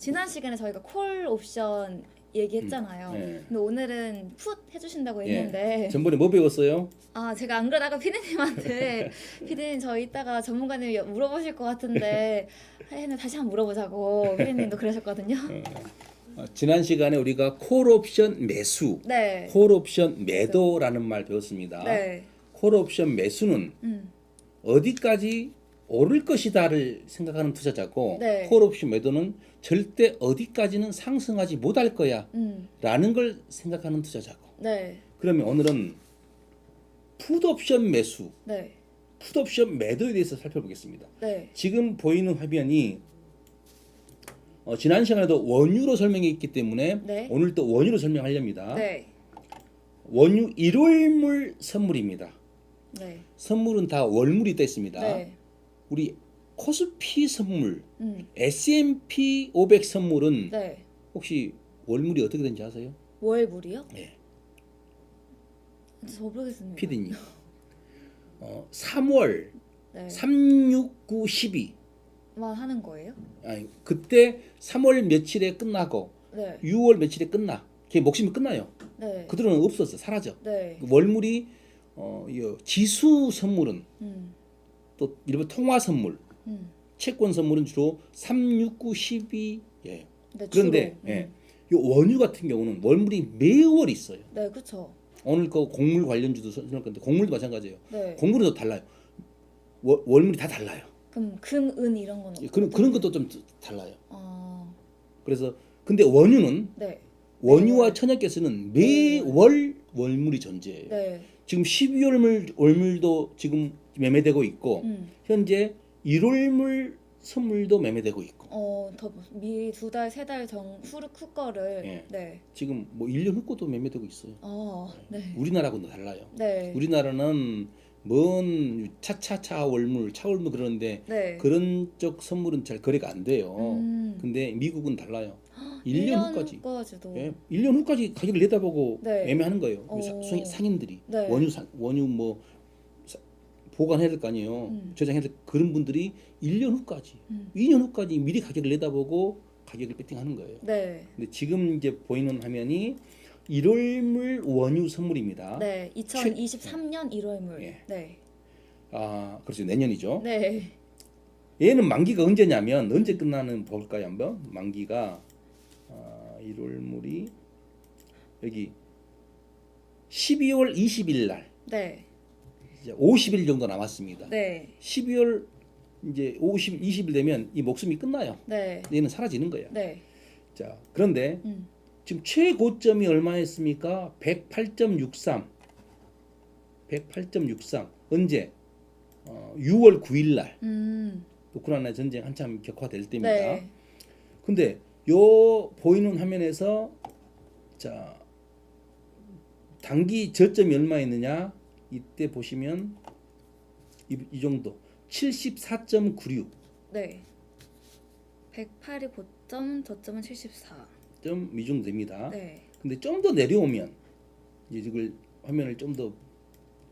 지난 시간에 저희가 콜 옵션 얘기했잖아요. 네. 근데 오늘은 풋 해주신다고 예. 했는데 전번에 뭐 배웠어요? 아 제가 안 그러다가 피디님한테 피디님 저 이따가 전문가님이 물어보실 것 같은데 했는데 다시 한번 물어보자고 피디님도 그러셨거든요. 지난 시간에 우리가 콜옵션 매수, 네. 콜옵션 매도라는 말 배웠습니다. 네. 콜옵션 매수는 어디까지 오를 것이다를 생각하는 투자자고, 네. 콜옵션 매도는 절대 어디까지는 상승하지 못할 거야 라는 걸 생각하는 투자자고. 네. 그러면 오늘은 풋옵션 매수, 네. 풋옵션 매도에 대해서 살펴보겠습니다. 네. 지금 보이는 화면이 지난 시간에도 원유로 설명했기 때문에 네. 오늘 또 원유로 설명하렵니다. 네. 원유 1월물 선물입니다. 네. 선물은 다 월물이 됐습니다. 네. 우리 코스피 선물, S&P 500 선물은 네. 혹시 월물이 어떻게 되는지 아세요? 월물이요? 네. 저 모르겠습니다. 피디님. 3월 네. 3, 6, 9, 12. 만 하는 거예요? 아니, 그때 3월 며칠에 끝나고 네. 6월 며칠에 끝나. 걔 목숨이 끝나요. 네. 그들은 없었어. 사라져. 네. 월물이 이 지수 선물은 음. 또 일본 통화 선물, 채권 선물은 주로 3, 6, 9, 12. 예. 네, 그런데 주로. 예. 이 원유 같은 경우는 월물이 매월 있어요. 네, 그렇죠. 오늘 그 곡물 관련주도 설명할 건데 곡물도 마찬가지예요. 네. 곡물은 또 달라요. 월물이 다 달라요. 그럼 금, 은 이런 건 예, 그런 것도 좀 달라요. 아, 그래서 근데 원유는 네. 원유와 매월. 천연가스는 매월 월물이 존재해요. 네. 지금 12월 월물도 지금 매매되고 있고 현재 1월물 선물도 매매되고 있고 더 미리 2달, 3달 후 거를 예. 네. 지금 뭐 1년 후 것도 매매되고 있어요. 네. 우리나라하고는 달라요. 네. 우리나라는 먼 차차차 월물, 차월물 그러는데 네. 그런 쪽 선물은 잘 거래가 안 돼요. 근데 미국은 달라요. 1년 후까지. 후까지도. 예, 1년 후까지 가격을 내다보고 네. 매매하는 거예요. 우리 상인들이 네. 원유 뭐 보관해야 될 거 아니에요. 저장해야 될 그런 분들이 1년 후까지, 2년 후까지 미리 가격을 내다보고 가격을 배팅하는 거예요. 네. 근데 지금 이제 보이는 화면이 1월물 원유 선물입니다. 네. 2023년 1월물. 예. 네. 아, 그렇죠. 내년이죠. 네. 얘는 만기가 언제냐면 언제 끝나는 볼까요, 한번? 만기가 1월물이 여기 12월 20일 날 네. 이제 50일 정도 남았습니다. 네. 12월 이제 20일 되면 이 목숨이 끝나요. 네. 얘는 사라지는 거야. 네. 자, 그런데 지금 최고점이 얼마였습니까? 108.63. 108.63. 언제? 6월 9일 날. 우크라이나 전쟁 한참 격화될 때입니다. 네. 근데 요 보이는 화면에서 자, 단기 저점이 얼마였느냐? 이때 보시면 이 정도 74.96. 네. 108이 고점, 저점은 74. 점 이 정도 됩니다. 네. 근데 좀 더 내려오면 이제 이걸 화면을 좀 더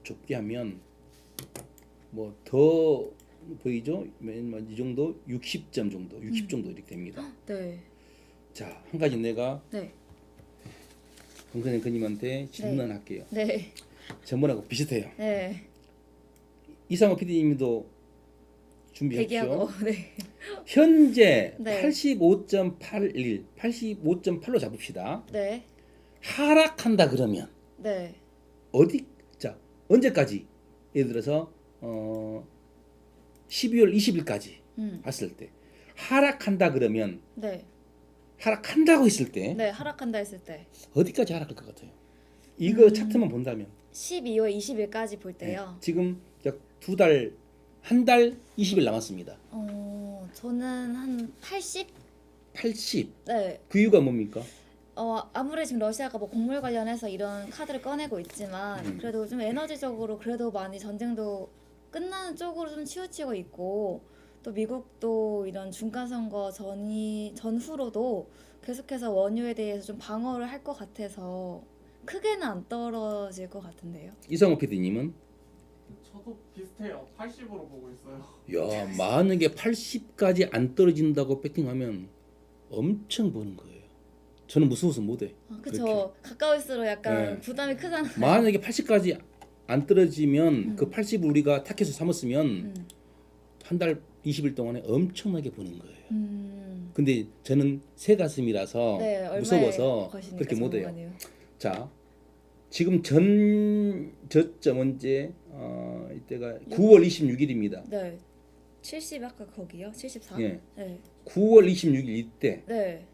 좁게 하면 뭐 더 보이죠? 이 정도 60점 정도, 60 정도 이렇게 됩니다. 네. 자, 한 가지 내가 네. 강선생님한테 질문을 할게요. 네. 전번하고 비슷해요. 네. 이상호 PD님도 준비하십시오. 대기하고. 네. 현재 네. 85.81, 85.8로 잡읍시다. 네. 하락한다 그러면 네. 어디 자 언제까지? 예를 들어서 12월 20일까지 봤을 때 하락한다 그러면 네. 하락한다고 했을 때 네. 하락한다 했을 때 어디까지 하락할 것 같아요? 이거 차트만 본다면 12월 20일까지 볼 때요. 지금 두 달, 한 달 20일 남았습니다. 저는 한 80? 80. 네. 그 이유가 뭡니까? 아무리 지금 러시아가 뭐 곡물 관련해서 이런 카드를 꺼내고 있지만 그래도 좀 에너지적으로 그래도 많이 전쟁도 끝나는 쪽으로 좀 치우치고 있고 또 미국도 이런 중간선거 전후로도 계속해서 원유에 대해서 좀 방어를 할 것 같아서 크게는 안 떨어질 것 같은데요. 이상호 PD님은? 저도 비슷해요. 80으로 보고 있어요. 야, 만약에 80까지 안 떨어진다고 배팅하면 엄청 버는 거예요. 저는 무서워서 못해. 그쵸. 가까울수록 약간 네. 부담이 크잖아요. 만약에 80까지 안 떨어지면 그 80을 우리가 타켓을 삼았으면 한 달 20일 동안에 엄청나게 버는 거예요. 근데 저는 새 가슴이라서 네, 얼마에 무서워서 거시니까 그렇게 못해요. 전문가네요. 자, 지금 전 저점 언제 이때가 9월 26일입니다. 네. 70 아까 거기요? 74? 예. 네. 9월 26일 이때 네.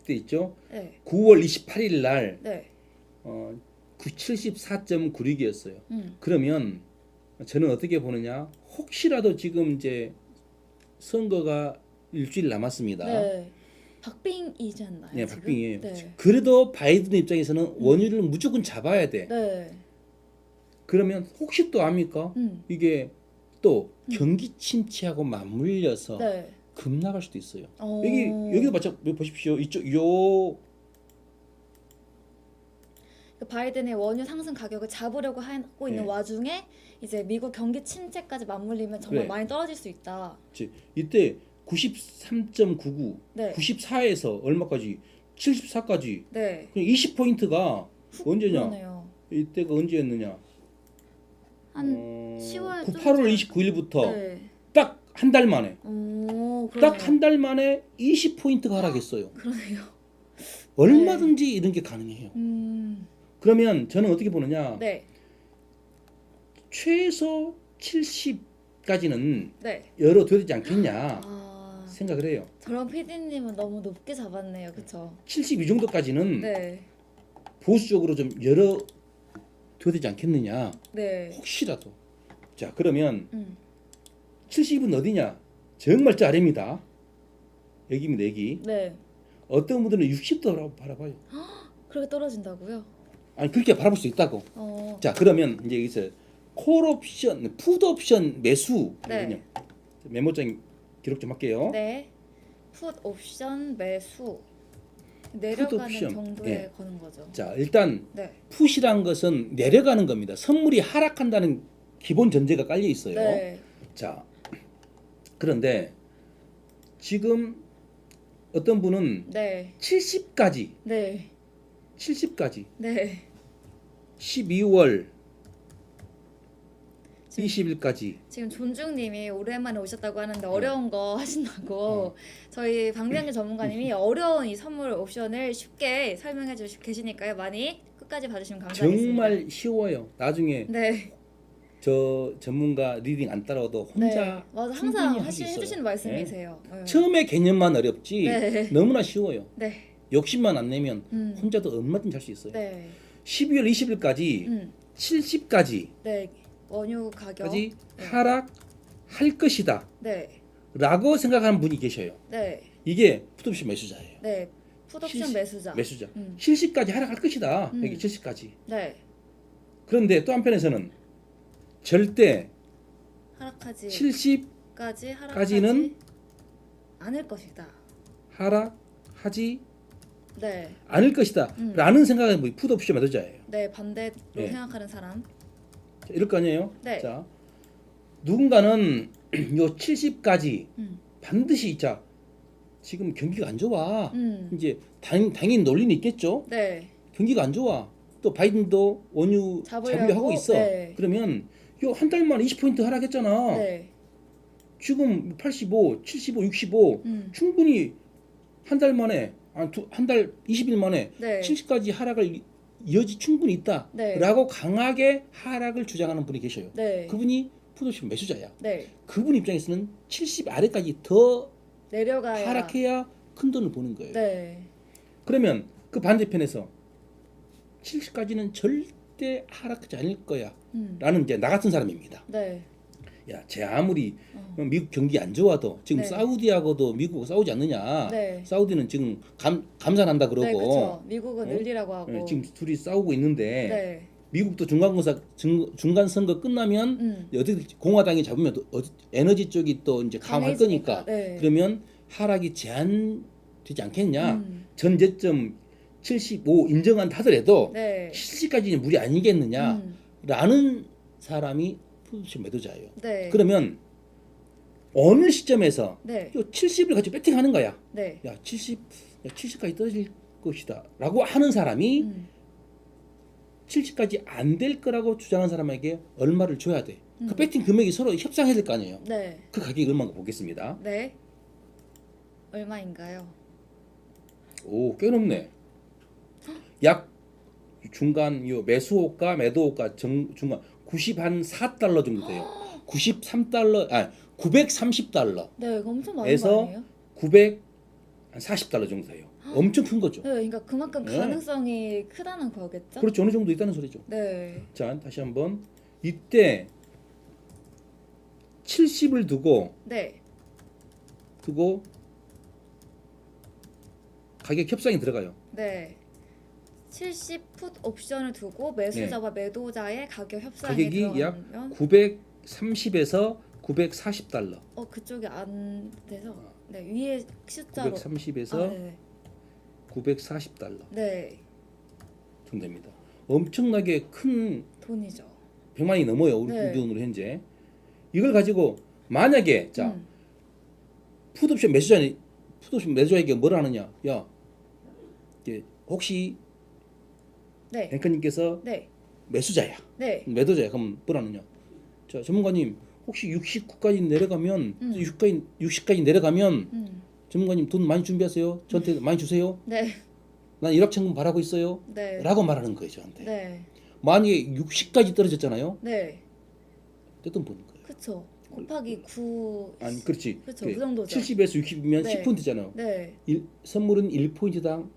있죠. 네. 9월 28일 날 네. 74.96이었어요. 그러면 저는 어떻게 보느냐? 혹시라도 지금 이제 선거가 일주일 남았습니다. 네. 박빙이지 않나요? 네, 지금? 박빙이에요. 네. 그래도 바이든 입장에서는 원유를 무조건 잡아야 돼. 네. 그러면 혹시 또 압니까? 이게 또 경기 침체하고 맞물려서 네. 급락할 수도 있어요. 어. 여기도 보십시오. 이쪽 요 그 바이든의 원유 상승 가격을 잡으려고 하고 있는 네. 와중에 이제 미국 경기 침체까지 맞물리면 정말 그래. 많이 떨어질 수 있다. 이때 93.99, 네. 94에서 얼마까지? 74까지. 네. 20포인트가 언제냐? 그러네요. 이때가 언제였느냐? 한 10월 좀 8월 전. 29일부터 네. 딱 한 달 만에 오, 그러네요. 딱 한 달 만에 20포인트가 하락했어요. 그러네요. 얼마든지 이런 게 가능해요. 그러면 저는 어떻게 보느냐? 네. 최소 70까지는 네. 열어둬야 되지 않겠냐 아, 생각을 해요. 저런 PD님은 너무 높게 잡았네요. 그쵸? 72 정도까지는 네. 보수적으로 좀 열어둬야 되지 않겠느냐. 네. 혹시라도. 자, 그러면 음. 70은 어디냐? 정말 저 아래입니다. 여기입니다. 여기. 네. 어떤 분들은 60도 바라봐요. 그렇게 떨어진다고요? 아니 그렇게 바라볼 수 있다고. 어. 자, 그러면 이제 여기서 콜 옵션, 푸드 옵션 매수. 네. 이거는요. 메모장 기록 좀 할게요. 네. 풋 옵션 매수. 풋 내려가는 옵션. 정도에 예. 거는 거죠. 자, 일단 네. 풋이란 것은 내려가는 겁니다. 선물이 하락한다는 기본 전제가 깔려 있어요. 네. 자, 그런데 지금 어떤 분은 네. 70까지 네. 70까지 네. 12월 지금- 20일까지 지금 존중님이 오랜만에 오셨다고 하는데 어려운 거 하신다고 저희 박명규 전문가님이 어려운 이 선물 옵션을 쉽게 설명해 주시고 계시니까요. 많이 끝까지 봐주시면 감사하겠습니다. 정말 쉬워요. 나중에 네. 저 전문가 리딩 안 따라와도 혼자 네. 맞아. 충분히 항상 할수 있어요. 해주시는 말씀이세요. 네. 처음에 개념만 어렵지 네. 너무나 쉬워요. 네. 욕심만 안 내면 음. 혼자도 얼마든지 할 수 있어요. 네. 12월 20일까지 70까지 네. 원유 가격. 네. 하락할 것이다 네. 라고 생각하는 분이 계셔요. 네. 이게 풋옵션 매수자예요. 네. 풋옵션 매수자. 매수자. 음. 70까지 하락할 것이다. 여기 70까지. 네. 그런데 또 한편에서는 절대 하락하지. 70까지는 하락하지 않을 것이다. 하락하지 네. 않을 것이다 라는 생각은 뭐 풋옵션 매수자예요. 네, 반대로 네. 생각하는 사람. 자, 이럴 거 아니에요? 네. 자, 누군가는 요 70까지 반드시 자 지금 경기가 안 좋아. 이제 당연히 논리는 있겠죠. 네. 경기가 안 좋아. 또 바이든도 원유 잡으려 하고 있어. 네. 그러면 요 한 달 만에 20포인트 하락했잖아. 네. 지금 85, 75, 65 충분히 한 달 만에 한 달 20일 만에 네. 70까지 하락을 여지 충분히 있다라고 네. 강하게 하락을 주장하는 분이 계셔요. 네. 그분이 풋옵션 매수자야. 네. 그분 입장에서는 70 아래까지 더 내려가야 하락해야 큰 돈을 버는 거예요. 네. 그러면 그 반대편에서 70까지는 절대 하락하지 않을 거야. 라는 이제 나 같은 사람입니다. 네. 야, 쟤 아무리 미국 경기 안 좋아도 지금 네. 사우디하고도 미국 싸우지 않느냐. 네. 사우디는 지금 감산한다 그러고 네, 그렇죠. 미국은 늘리라고 하고. 네, 지금 둘이 싸우고 있는데 네. 미국도 중간 선거 끝나면 어떻게 공화당이 잡으면 에너지 쪽이 또 이제 강화할 강해지니까. 거니까 네. 그러면 하락이 제한되지 않겠냐. 전제점 75 인정한다 하더라도 네. 70까지는 무리 아니겠느냐라는 사람이 풋옵션 매도자예요. 네. 그러면 어느 시점에서 네. 70을 가지고 배팅하는 거야. 네. 야 70까지 떨어질 것이다라고 하는 사람이 음. 70까지 안 될 거라고 주장하는 사람에게 얼마를 줘야 돼. 그 음. 배팅 금액이 서로 협상해야 될 거 아니에요. 네. 그 가격이 얼마인가 보겠습니다. 네. 얼마인가요? 오, 꽤 높네. 약 중간 요 매수호가 매도호가 중간 94달러 정도 돼요. 93달러, 930달러. 네, 이거 엄청 많은 에서 거 아니에요? 940달러 정도 돼요. 엄청 큰 거죠. 네, 그러니까 그만큼 네. 가능성이 크다는 거겠죠? 그렇죠. 어느 정도 있다는 소리죠. 네. 자, 다시 한번 이때 70을 두고 네. 가격 협상이 들어가요. 네. 70풋 옵션을 두고 매수자와 매도자의 가격 협상에 가격이 약 들어가면 930에서 940달러. 그쪽이 안 돼서 네, 위에 숫자로 930에서 네. 940달러 네. 정도 됩니다. 엄청나게 큰 돈이죠. 100만이 넘어요. 우리 네. 돈으로 현재. 이걸 가지고 만약에 자, 음. 풋옵션 매수자에게 뭐라 하느냐? 야, 이제 혹시 네. 앵커님께서 네. 매수자야. 네. 매도자야. 그럼 뭐라 하느냐? 자, 전문가님 혹시 69까지 내려가면 60까지 내려가면 전문가님 돈 많이 준비하세요. 저한테 많이 주세요. 네. 난 일확천금 바라고 있어요. 네. 라고 말하는 거예요, 저한테. 네. 만약에 60까지 떨어졌잖아요. 네. 떼돈 버는 거예요. 그쵸. 곱하기 9 아니, 그렇지. 그쵸. 그 정도죠. 70에서 60이면 네. 10포인트잖아요. 네. 선물은 1포인트당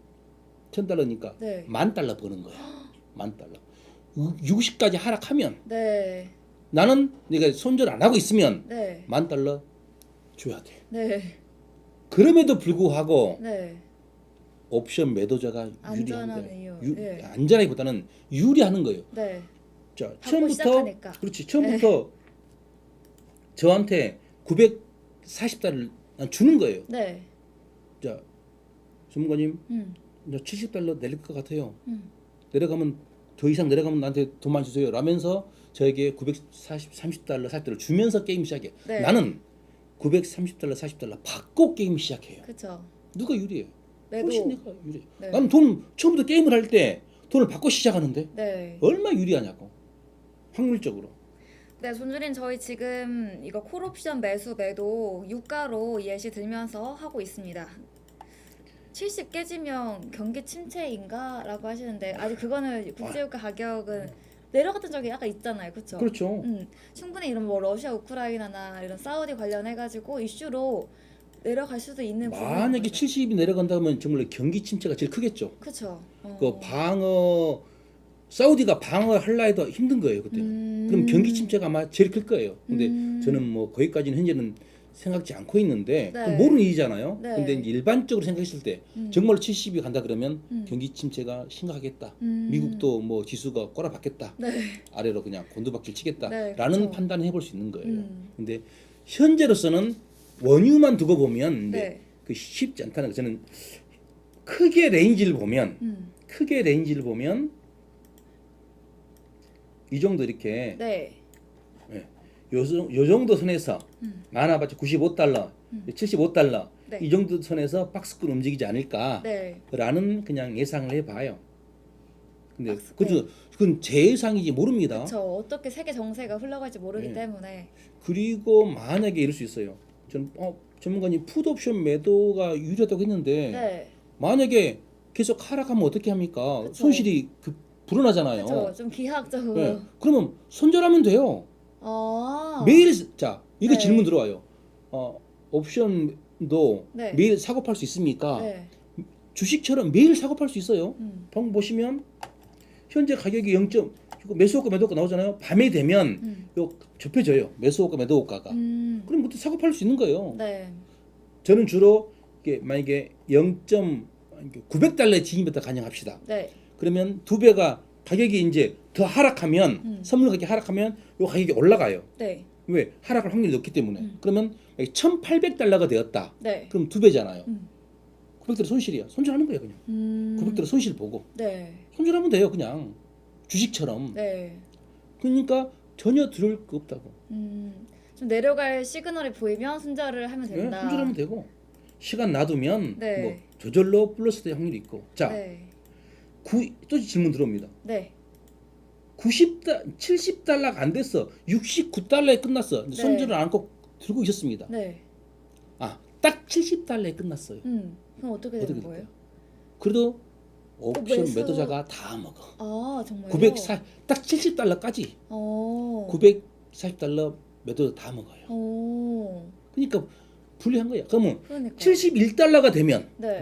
1000달러니까 네. 10,000달러 버는 거야. 10,000달러. 60까지 하락하면 네. 나는 내가 손절 안 하고 있으면 네. 10,000달러 줘야 돼. 네. 그럼에도 불구하고 네. 옵션 매도자가 안전한 유리한 이유. 거예요. 네. 안전하기보다는 유리하는 거예요. 네. 자, 받고 처음부터 시작하니까. 그렇지. 처음부터 저한테 940달러를 주는 거예요. 네. 자, 전문가님, 음. 70달러 내릴 것 같아요. 음. 내려가면 더 이상 내려가면 나한테 돈 많이 주세요. 라면서 저에게 930달러, 40달러 주면서 게임 시작해요. 네. 나는 930달러, 40달러 받고 게임 시작해요. 그쵸. 누가 유리해요? 매도. 훨씬 내가 유리해. 네. 나는 돈 처음부터 게임을 할 때 돈을 받고 시작하는데 네. 얼마나 유리하냐고. 확률적으로. 네, 존주린 저희 지금 이거 콜옵션 매수 매도 유가로 예시 들면서 하고 있습니다. 70 깨지면 경기 침체인가? 라고 하시는데 아직 그거는 국제유가 가격은 내려갔던 적이 약간 있잖아요. 그쵸? 그렇죠. 충분히 이런 뭐 러시아 우크라이나나 이런 사우디 관련해가지고 이슈로 내려갈 수도 있는 만약에 부분인 거죠. 70이 내려간다면 정말 경기 침체가 제일 크겠죠. 그쵸. 그 사우디가 방어 할라 해도 힘든 거예요 그때. 그럼 경기 침체가 아마 제일 클 거예요. 근데 저는 뭐 거기까지는 현재는 생각지 않고 있는데 네. 그건 모르는 일이잖아요. 네. 근데 이제 일반적으로 생각했을 때 정말 70이 간다 그러면 경기 침체가 심각하겠다. 미국도 뭐 지수가 꼬라박겠다. 네. 아래로 그냥 곤두박질 치겠다라는 네, 그렇죠. 판단을 해볼 수 있는 거예요. 근데 현재로서는 원유만 두고 보면 네. 그 쉽지 않다는 거. 저는 크게 레인지를 보면 이 정도 이렇게 네. 요 정도 선에서 많아봤자 95달러, 75달러 네. 이 정도 선에서 박스권 움직이지 않을까라는 네. 그냥 예상을 해봐요. 근데 박스권. 그건 제 예상이지 모릅니다. 그렇죠. 어떻게 세계 정세가 흘러갈지 모르기 네. 때문에. 그리고 만약에 이럴 수 있어요. 저는 전문가님 풋옵션 매도가 유리하다고 했는데 네. 만약에 계속 하락하면 어떻게 합니까? 그쵸. 손실이 불어나잖아요. 그렇죠. 좀 기하학적으로. 네. 그러면 손절하면 돼요. 아. 매일 이거 네. 질문 들어와요. 옵션도 네. 매일 사고 팔 수 있습니까? 네. 주식처럼 매일 사고 팔 수 있어요. 방금 보시면 현재 가격이 이거 매수호가 매도호가 나오잖아요. 밤에 되면 요 좁혀져요. 매수호가 매도호가가. 그럼 그때 사고 팔 수 있는 거예요. 네. 저는 주로 이게 만약에 0.900달러에 진입했다 가정합시다. 네. 그러면 두 배가 가격이 이제 더 하락하면 선물 가격이 하락하면 요 가격이 올라가요. 네. 왜? 하락할 확률이 높기 때문에. 그러면 1,800달러가 되었다. 네. 그럼 두 배잖아요. 900달러 손실이야. 손절하는 거예요, 그냥. 900달러 손실 보고. 네. 손절하면 돼요, 그냥. 주식처럼. 네. 그러니까 전혀 두려울 거 없다고. 좀 내려갈 시그널이 보이면 손절을 하면 네, 된다. 손절하면 되고 시간 놔두면 네. 뭐 저절로 플러스 될 확률이 있고. 자, 네. 또 질문 들어옵니다. 네. 70달러가 안 됐어. 69달러에 끝났어. 네. 손절을 안고 들고 있었습니다. 네. 아, 딱 70달러에 끝났어요. 그럼 어떻게 어떻게 되는 될까요? 거예요? 그래도 옵션 매수- 매도자가 다 먹어. 아, 정말요? 940, 딱 70달러까지 어. 940달러 매도 다 먹어요. 어. 그러니까 불리한 거야. 그러면 그러니까. 71달러가 되면 네.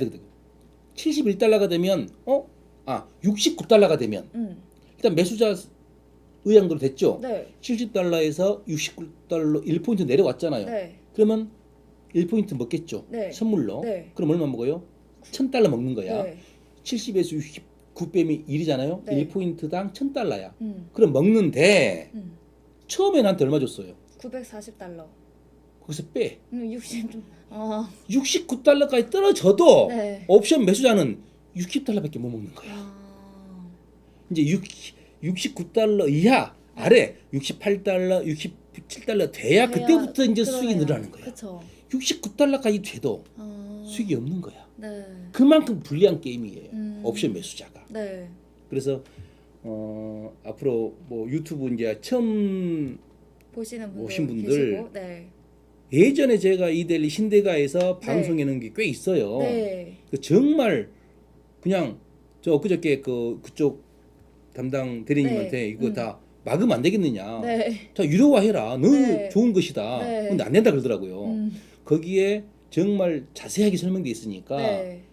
71달러가 되면 69달러가 되면 음. 일단 매수자 의향대로 됐죠. 네. 70달러에서 69달러 1포인트 내려왔잖아요. 네. 그러면 1포인트 먹겠죠. 네. 선물로. 네. 그럼 얼마 먹어요? 1000달러 먹는 거야. 네. 70에서 69 빼면 1이잖아요. 네. 1포인트당 1000달러야. 음. 그럼 먹는데 음. 처음에 나한테 얼마 줬어요? 940달러. 거기서 빼. 60 좀. 아. 69달러까지 떨어져도 네. 옵션 매수자는 60달러밖에 못 먹는 거야. 아. 이제 69달러 이하 아래 68달러, 67달러 돼야 그때부터 이제 수익이 늘어나는 거야. 그렇죠. 69달러까지 돼도 아. 수익이 없는 거야. 네. 그만큼 불리한 게임이에요. 옵션 매수자가. 네. 그래서 앞으로 뭐 유튜브 이제 처음 보시는 분들 오신 분들 계시고. 네. 예전에 제가 이데일리 신대가에서 방송해 놓은 게 꽤 있어요. 네. 정말 그냥 저 엊그저께 그쪽 담당 대리님한테 네. 이거 다 막으면 안 되겠느냐. 네. 자 유료화해라. 너무 네. 좋은 것이다. 네. 근데 안 된다 그러더라고요. 거기에 정말 자세하게 설명돼 있으니까 네.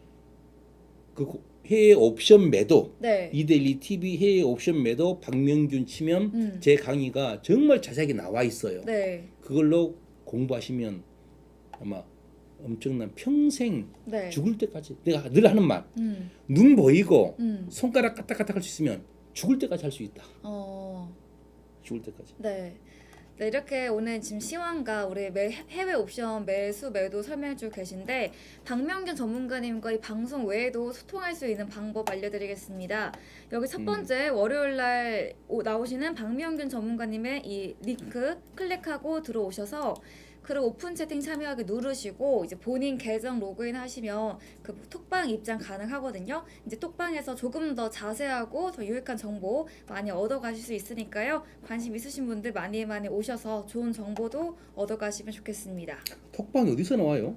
그 해외 옵션 매도 네. 이데일리 TV 해외 옵션 매도 박명균 치면 제 강의가 정말 자세하게 나와 있어요. 네. 그걸로 공부하시면 아마 엄청난 평생 네. 죽을 때까지 내가 늘 하는 말 눈 음. 보이고 손가락 까딱까딱 할 수 있으면 죽을 때까지 할 수 있다. 죽을 때까지. 네. 네, 이렇게 오늘 지금 시황과 우리 해외 옵션 매수 매도 설명해주고 계신데 박명균 전문가님과 이 방송 외에도 소통할 수 있는 방법 알려드리겠습니다. 여기 첫 번째 월요일 날 나오시는 박명균 전문가님의 이 링크 클릭하고 들어오셔서 그리고 오픈 채팅 참여하기 누르시고 이제 본인 계정 로그인 하시면 그 톡방 입장 가능하거든요. 이제 톡방에서 조금 더 자세하고 더 유익한 정보 많이 얻어가실 수 있으니까요. 관심 있으신 분들 많이 오셔서 좋은 정보도 얻어가시면 좋겠습니다. 톡방이 어디서 나와요?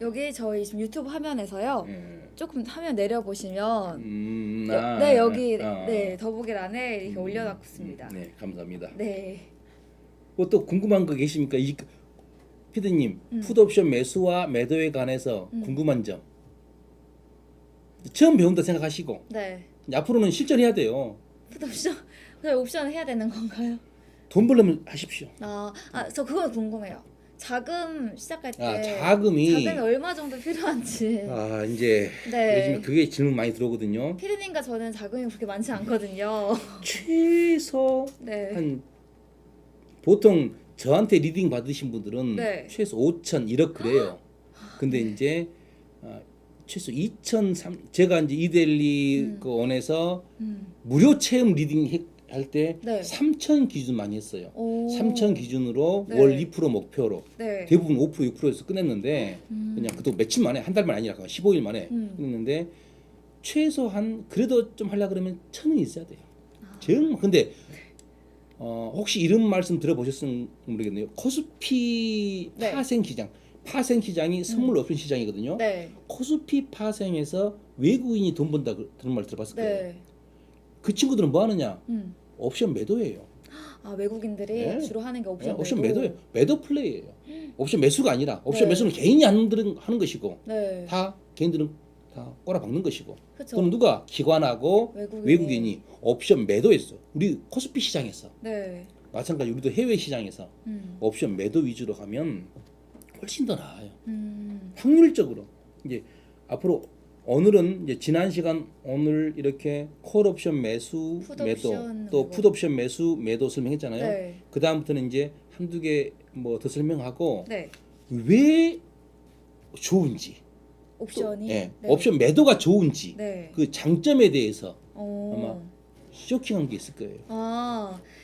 여기 저희 지금 유튜브 화면에서요. 조금 화면 내려보시면 아, 여기 네 더보기란에 이렇게 올려놨습니다. 네, 감사합니다. 네. 뭐 또 궁금한 거 계십니까? 피디님, 풋옵션 매수와 매도에 관해서 궁금한 점 처음 배운다 생각하시고 네. 이제 앞으로는 실전해야 돼요. 풋옵션 옵션 해야 되는 건가요? 돈 벌려면 하십시오. 저 그거 궁금해요. 자금 시작할 때 자금이 얼마 정도 필요한지. 이제 네. 요즘에 그게 질문 많이 들어오거든요. 피디님과 저는 자금이 그렇게 많지 않거든요. 최소 네. 한 보통 저한테 리딩 받으신 분들은 네. 최소 5천 1억 그래요. 근데 이제 최소 2,003 제가 이제 이데일리 그 원에서 무료 체험 리딩 할 때 네. 3천 기준 많이 했어요. 오. 3천 기준으로 네. 월 2% 목표로 네. 대부분 5% 6%에서 끝냈는데 그냥 그것도 며칠 만에 한 달만 아니라 15일 만에 끝냈는데 최소한 그래도 좀 하려 그러면 1,000은 있어야 돼요. 정말 근데 혹시 이런 말씀 들어보셨으면 모르겠네요. 코스피 네. 파생 시장, 파생 시장이 선물 옵션 시장이거든요. 네. 코스피 파생에서 외국인이 돈 번다 그런 말 들어봤을 거예요. 네. 그 친구들은 뭐 하느냐? 음. 옵션 매도예요. 외국인들이 네. 주로 하는 게 옵션, 옵션 매도예요. 매도 플레이예요. 옵션 매수가 아니라 옵션 네. 매수는 개인이 하는 것이고 네. 다 개인들은 다 꼬라박는 것이고. 그쵸. 그럼 누가 기관하고 외국인이. 옵션 매도했어. 우리 코스피 시장에서 네. 마찬가지 우리도 해외 시장에서 옵션 매도 위주로 가면 훨씬 더 나아요. 확률적으로 이제 앞으로 오늘은 이제 지난 시간 오늘 이렇게 콜 옵션 매수 매도 또 풋 옵션 매수 매도 설명했잖아요. 네. 그 다음부터는 이제 한두 개 뭐 더 설명하고 네. 왜 좋은지 옵션이. 네. 네. 옵션 매도가 좋은지 네. 그 장점에 대해서 오. 아마 쇼킹한 게 있을 거예요.